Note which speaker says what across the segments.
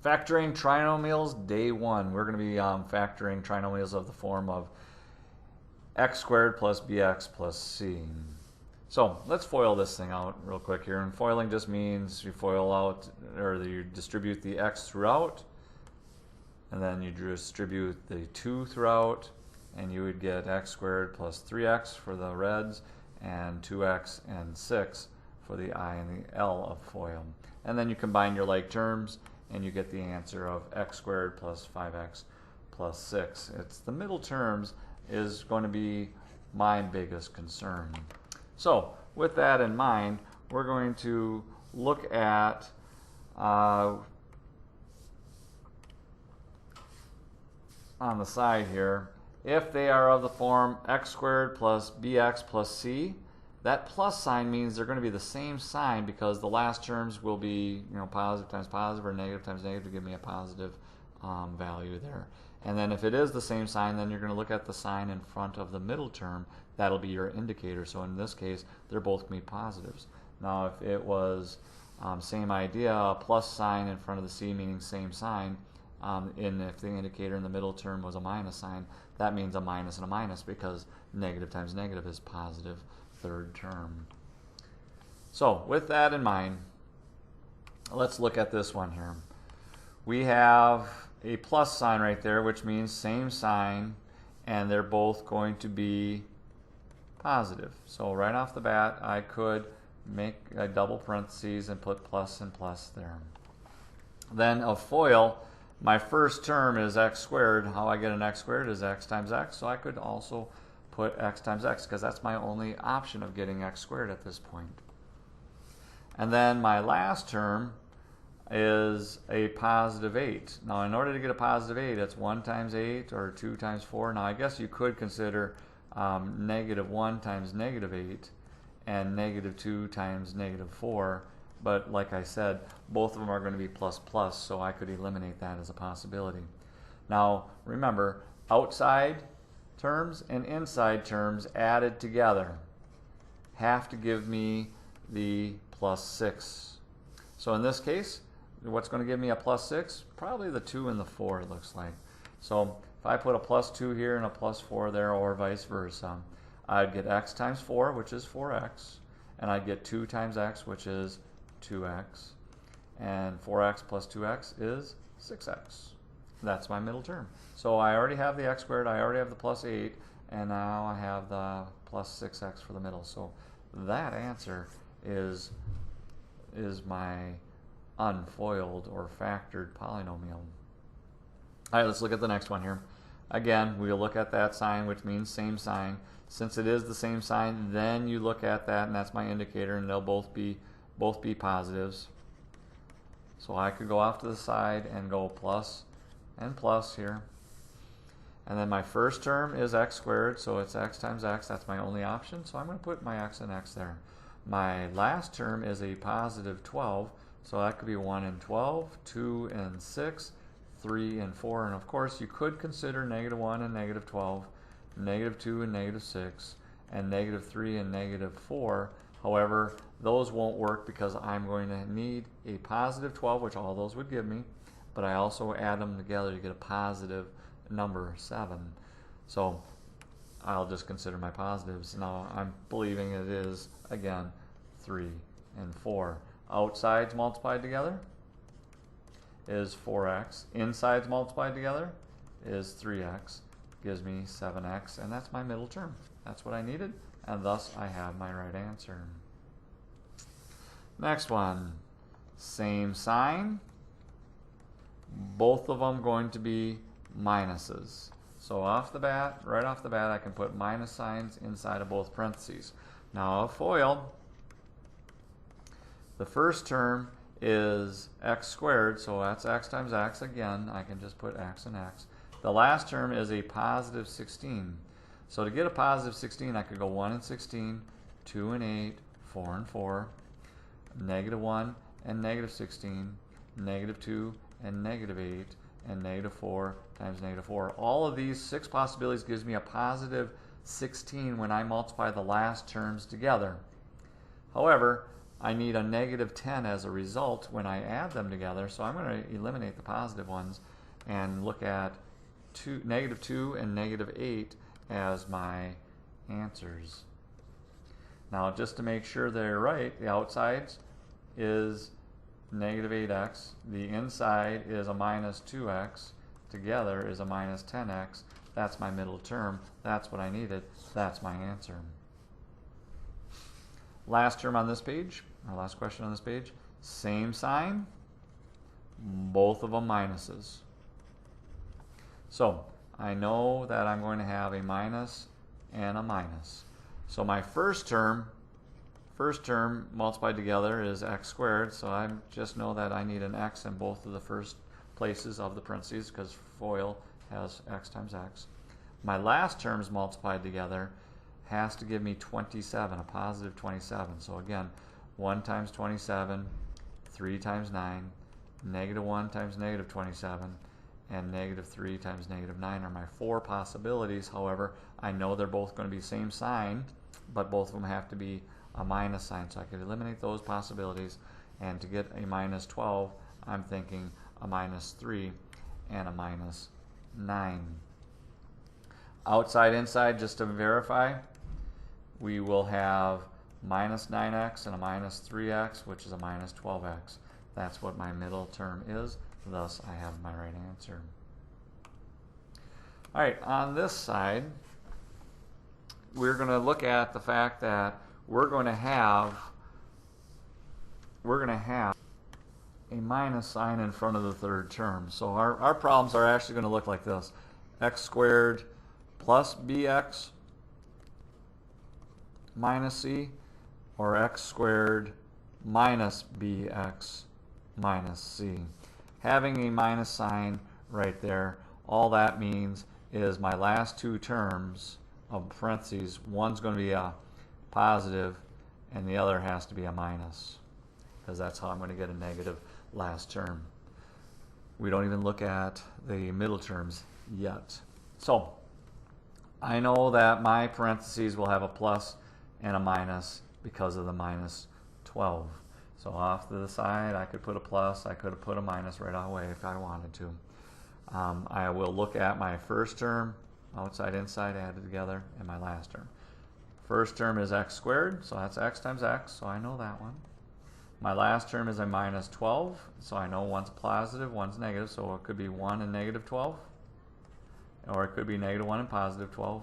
Speaker 1: Factoring trinomials, day one. We're going to be factoring trinomials of the form of x squared plus bx plus c. So let's FOIL this thing out real quick here. And foiling just means you FOIL out, or you distribute the x throughout, and then you distribute the 2 throughout, and you would get x squared plus 3x for the reds, and 2x and 6 for the I and the L of FOIL. And then you combine your like terms, and you get the answer of x squared plus 5x plus 6. It's the middle terms is going to be my biggest concern. So with that in mind, we're going to look at on the side here, if they are of the form x squared plus bx plus c, that plus sign means they're going to be the same sign because the last terms will be, positive times positive or negative times negative to give me a positive value there. And then if it is the same sign, then you're going to look at the sign in front of the middle term. That'll be your indicator. So in this case, they're both going to be positives. Now if it was same idea, a plus sign in front of the c meaning same sign, and if the indicator in the middle term was a minus sign, that means a minus and a minus because negative times negative is positive third term. So with that in mind, let's look at this one here. We have a plus sign right there, which means same sign, and they're both going to be positive. So right off the bat, I could make a double parentheses and put plus and plus there. Then of FOIL, my first term is x squared. How I get an x squared is x times x, so I could also put x times x because that's my only option of getting x squared at this point. And then my last term is a positive 8. Now in order to get a positive 8, it's 1 times 8 or 2 times 4. Now I guess you could consider negative 1 times negative 8 and negative 2 times negative 4. But like I said, both of them are going to be plus plus, so I could eliminate that as a possibility. Now remember, outside terms and inside terms added together have to give me the plus 6. So in this case, what's going to give me a plus 6? Probably the 2 and the 4, it looks like. So if I put a plus 2 here and a plus 4 there, or vice versa, I'd get x times 4, which is 4x, and I'd get 2 times x, which is 2x, and 4x plus 2x is 6x. That's my middle term. So I already have the x squared, I already have the plus 8, and now I have the plus 6x for the middle. So that answer is my unfoiled or factored polynomial. All right, let's look at the next one here. Again, we'll look at that sign, which means same sign. Since it is the same sign, then you look at that, and that's my indicator, and they'll both be positives. So I could go off to the side and go plus and plus here. And then my first term is x squared, so it's x times x. That's my only option, so I'm going to put my x and x there. My last term is a positive 12, so that could be 1 and 12, 2 and 6, 3 and 4. And of course, you could consider negative 1 and negative 12, negative 2 and negative 6, and negative 3 and negative 4. However, those won't work because I'm going to need a positive 12, which all those would give me, but I also add them together to get a positive number 7. So I'll just consider my positives. Now I'm believing it is, again, 3 and 4. Outsides multiplied together is 4x. Insides multiplied together is 3x. Gives me 7x, and that's my middle term. That's what I needed, and thus I have my right answer. Next one, same sign. Both of them going to be minuses. So off the bat, right off the bat, I can put minus signs inside of both parentheses. Now a FOIL, the first term is x squared, so that's x times x. Again, I can just put x and x. The last term is a positive 16. So to get a positive 16, I could go 1 and 16, 2 and 8, 4 and 4, negative 1 and negative 16, negative 2 and negative 8, and negative 4 times negative 4. All of these 6 possibilities gives me a positive 16 when I multiply the last terms together. However, I need a negative 10 as a result when I add them together, so I'm going to eliminate the positive ones and look at negative 2 and negative 8 as my answers. Now, just to make sure they're right, the outside is negative 8x, the inside is a minus 2x, together is a minus 10x. That's my middle term. That's what I needed. That's my answer. Last term on this page, our last question on this page, same sign, both of them minuses. So I know that I'm going to have a minus and a minus. So my first term multiplied together is x squared, so I just know that I need an x in both of the first places of the parentheses because FOIL has x times x. My last terms multiplied together has to give me 27, a positive 27. So again, 1 times 27, 3 times 9, negative 1 times negative 27, and negative 3 times negative 9 are my 4 possibilities. However, I know they're both going to be same sign, but both of them have to be a minus sign. So I could eliminate those possibilities, and to get a minus 12, I'm thinking a minus 3 and a minus 9. Outside, inside, just to verify, we will have minus 9x and a minus 3x, which is a minus 12x. That's what my middle term is. Thus, I have my right answer. All right, on this side, we're going to look at the fact that we're going to have a minus sign in front of the third term. So our problems are actually going to look like this: x squared plus bx minus c, or x squared minus bx minus c. Having a minus sign right there, all that means is my last two terms of parentheses, one's going to be a positive and the other has to be a minus, because that's how I'm going to get a negative last term. We don't even look at the middle terms yet. So I know that my parentheses will have a plus and a minus because of the minus 12. So off to the side, I could put a plus, I could have put a minus right away if I wanted to. I will look at my first term, outside, inside, added together, and my last term. First term is x squared, so that's x times x, so I know that one. My last term is a minus 12, so I know one's positive, one's negative, so it could be 1 and negative 12, or it could be negative 1 and positive 12,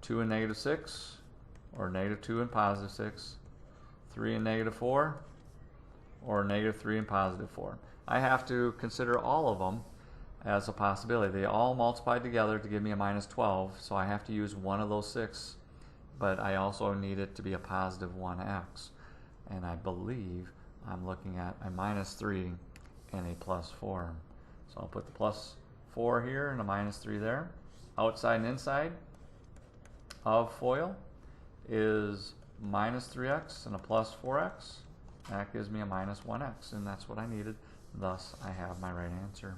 Speaker 1: 2 and negative 6, or negative 2 and positive 6, 3 and negative 4, or negative 3 and positive 4. I have to consider all of them as a possibility. They all multiply together to give me a minus 12, so I have to use one of those 6, but I also need it to be a positive 1x. And I believe I'm looking at a minus 3 and a plus 4. So I'll put the plus 4 here and a minus 3 there. Outside and inside of FOIL is minus 3x and a plus 4x. That gives me a minus 1x, and that's what I needed. Thus, I have my right answer.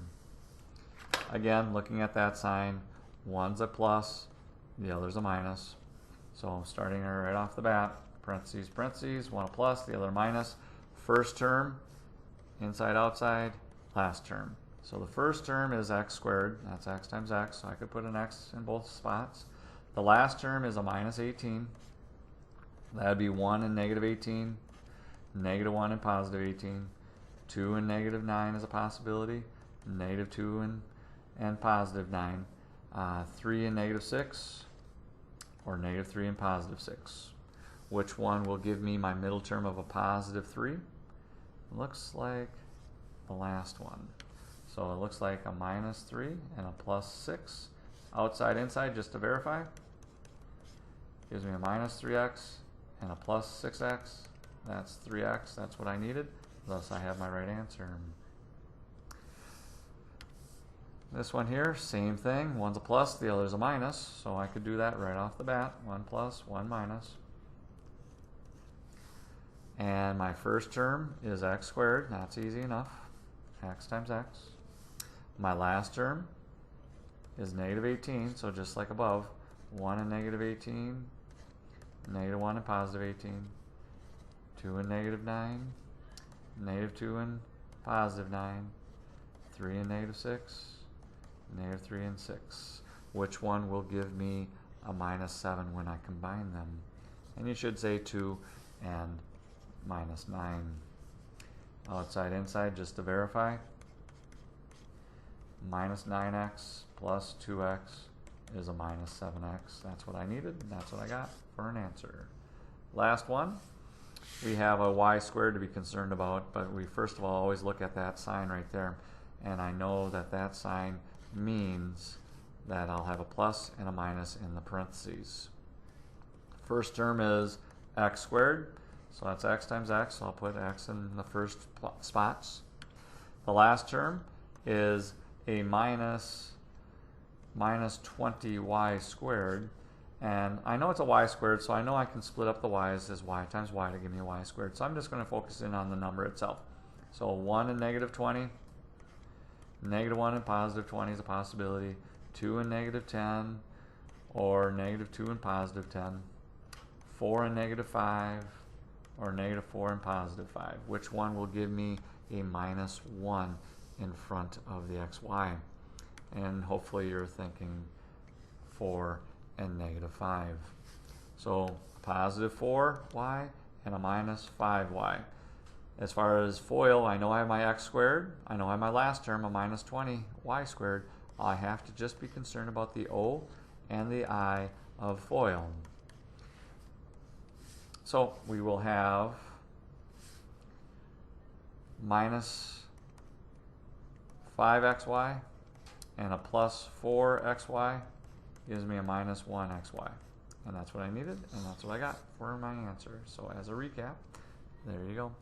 Speaker 1: Again, looking at that sign, one's a plus, the other's a minus. So starting right off the bat, parentheses, parentheses, one a plus, the other a minus. First term, inside, outside, last term. So the first term is x squared, that's x times x, so I could put an x in both spots. The last term is a minus 18. That'd be 1 and negative 18, negative 1 and positive 18, 2 and negative 9 is a possibility, negative 2 and positive 9, 3 and negative 6, or negative 3 and positive 6. Which one will give me my middle term of a positive 3? Looks like the last one. So it looks like a minus 3 and a plus 6. Outside, inside, just to verify. Gives me a minus 3x and a plus 6x. That's 3x. That's what I needed. Thus, I have my right answer. This one here, same thing. One's a plus, the other's a minus. So I could do that right off the bat. 1 plus, 1 minus. And my first term is x squared. That's easy enough. X times x. My last term is negative 18. So just like above, 1 and negative 18, negative 1 and positive 18, 2 and negative 9, negative 2 and positive 9, 3 and negative 6, negative 3 and 6. Which one will give me a minus 7 when I combine them? And you should say 2 and minus 9. Outside, inside, just to verify. Minus 9x plus 2x is a minus 7x. That's what I needed, and that's what I got for an answer. Last one. We have a y squared to be concerned about, but we first of all always look at that sign right there. And I know that that sign means that I'll have a plus and a minus in the parentheses. First term is x squared, so that's x times x, so I'll put x in the first spots. The last term is a minus 20y squared, and I know it's a y squared, so I know I can split up the y's as y times y to give me a y squared. So I'm just going to focus in on the number itself. So 1 and negative 20, negative 1 and positive 20 is a possibility, 2 and negative 10, or negative 2 and positive 10, 4 and negative 5, or negative 4 and positive 5. Which one will give me a minus 1 in front of the xy? And hopefully you're thinking 4 and negative 5. So positive 4y and a minus 5y. As far as FOIL, I know I have my x squared. I know I have my last term, a minus 20y squared. I have to just be concerned about the O and the I of FOIL. So we will have minus 5xy and a plus 4xy gives me a minus 1xy. And that's what I needed, and that's what I got for my answer. So as a recap, there you go.